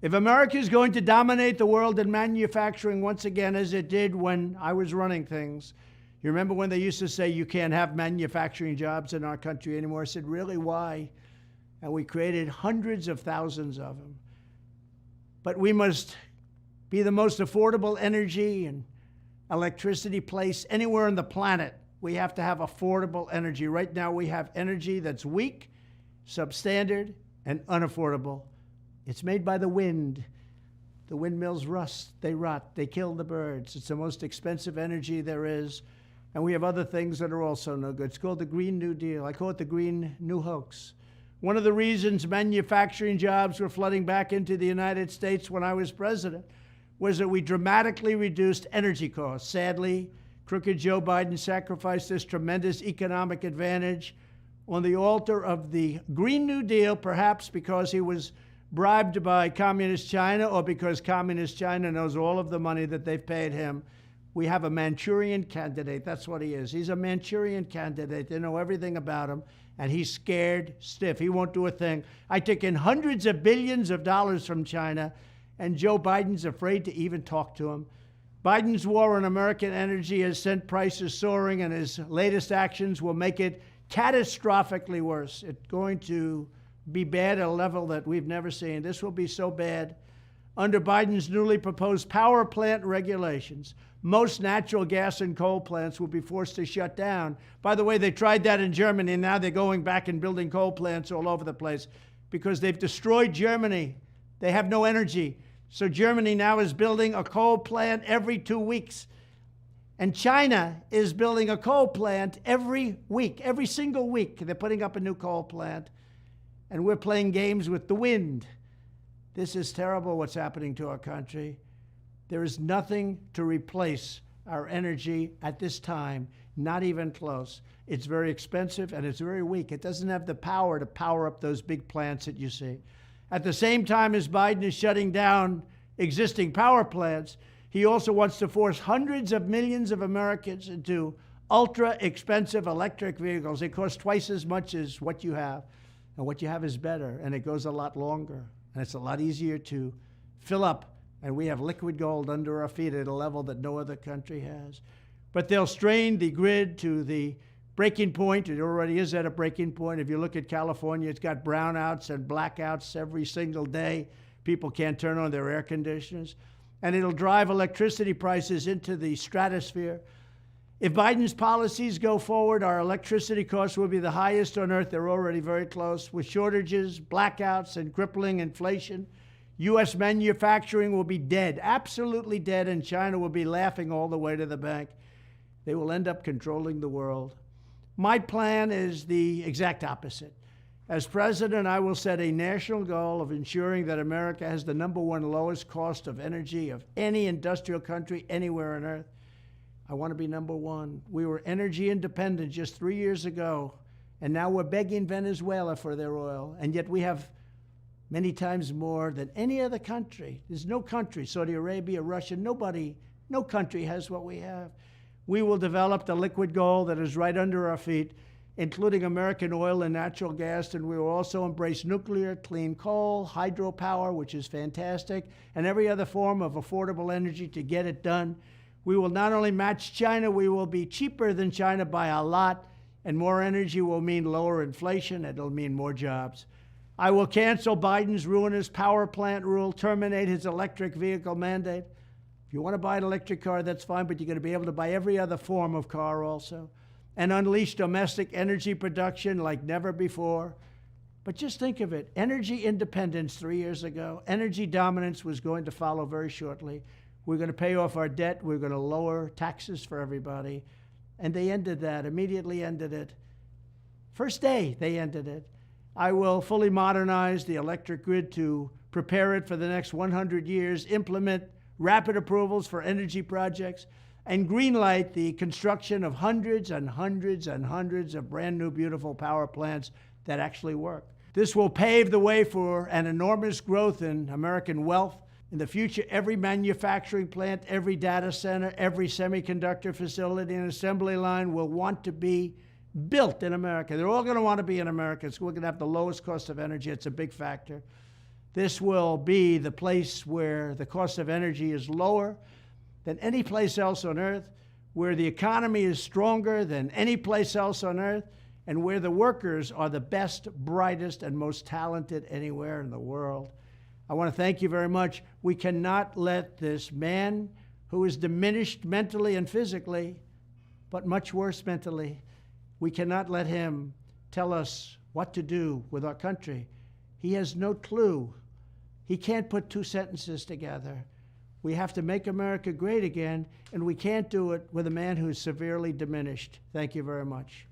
If America is going to dominate the world in manufacturing once again, as it did when I was running things, you remember when they used to say you can't have manufacturing jobs in our country anymore? I said, really, why? And we created hundreds of thousands of them. But we must be the most affordable energy and electricity place anywhere on the planet. We have to have affordable energy. Right now we have energy that's weak, substandard, and unaffordable. It's made by the wind. The windmills rust, they rot, they kill the birds. It's the most expensive energy there is. And we have other things that are also no good. It's called the Green New Deal. I call it the Green New Hoax. One of the reasons manufacturing jobs were flooding back into the United States when I was president was that we dramatically reduced energy costs. Sadly, crooked Joe Biden sacrificed this tremendous economic advantage on the altar of the Green New Deal, perhaps because he was bribed by Communist China or because Communist China knows all of the money that they've paid him. We have a Manchurian candidate. That's what he is. He's a Manchurian candidate. They know everything about him, and he's scared stiff. He won't do a thing. I took in hundreds of billions of dollars from China, and Joe Biden's afraid to even talk to him. Biden's war on American energy has sent prices soaring, and his latest actions will make it catastrophically worse. It's going to be bad at a level that we've never seen. This will be so bad. Under Biden's newly proposed power plant regulations, most natural gas and coal plants will be forced to shut down. By the way, they tried that in Germany, and now they're going back and building coal plants all over the place because they've destroyed Germany. They have no energy. So Germany now is building a coal plant every 2 weeks. And China is building a coal plant every week, every single week. They're putting up a new coal plant. And we're playing games with the wind. This is terrible what's happening to our country. There is nothing to replace our energy at this time, not even close. It's very expensive and it's very weak. It doesn't have the power to power up those big plants that you see. At the same time as Biden is shutting down existing power plants, he also wants to force hundreds of millions of Americans into ultra expensive electric vehicles. They cost twice as much as what you have. And what you have is better, and it goes a lot longer, and it's a lot easier to fill up, and we have liquid gold under our feet at a level that no other country has. But they'll strain the grid to the breaking point. It already is at a breaking point. If you look at California, it's got brownouts and blackouts every single day. People can't turn on their air conditioners, and it'll drive electricity prices into the stratosphere. If Biden's policies go forward, our electricity costs will be the highest on earth. They're already very close. With shortages, blackouts, and crippling inflation, U.S. manufacturing will be dead, absolutely dead, and China will be laughing all the way to the bank. They will end up controlling the world. My plan is the exact opposite. As president, I will set a national goal of ensuring that America has the #1 lowest cost of energy of any industrial country anywhere on earth. I want to be #1. We were energy independent just 3 years ago, and now we're begging Venezuela for their oil, and yet we have many times more than any other country. There's no country, Saudi Arabia, Russia, nobody, no country has what we have. We will develop the liquid gold that is right under our feet, including American oil and natural gas, and we will also embrace nuclear, clean coal, hydropower, which is fantastic, and every other form of affordable energy to get it done. We will not only match China, we will be cheaper than China by a lot, and more energy will mean lower inflation, and it'll mean more jobs. I will cancel Biden's ruinous power plant rule, terminate his electric vehicle mandate. If you want to buy an electric car, that's fine, but you're going to be able to buy every other form of car also, and unleash domestic energy production like never before. But just think of it, energy independence 3 years ago, energy dominance was going to follow very shortly. We're going to pay off our debt. We're going to lower taxes for everybody. And they ended that, immediately ended it. First day, they ended it. I will fully modernize the electric grid to prepare it for the next 100 years, implement rapid approvals for energy projects, and greenlight the construction of hundreds and hundreds and hundreds of brand new, beautiful power plants that actually work. This will pave the way for an enormous growth in American wealth. In the future, every manufacturing plant, every data center, every semiconductor facility and assembly line will want to be built in America. They're all going to want to be in America. So we're going to have the lowest cost of energy. It's a big factor. This will be the place where the cost of energy is lower than any place else on earth, where the economy is stronger than any place else on earth, and where the workers are the best, brightest, and most talented anywhere in the world. I want to thank you very much. We cannot let this man who is diminished mentally and physically, but much worse mentally, we cannot let him tell us what to do with our country. He has no clue. He can't put two sentences together. We have to make America great again, and we can't do it with a man who's severely diminished. Thank you very much.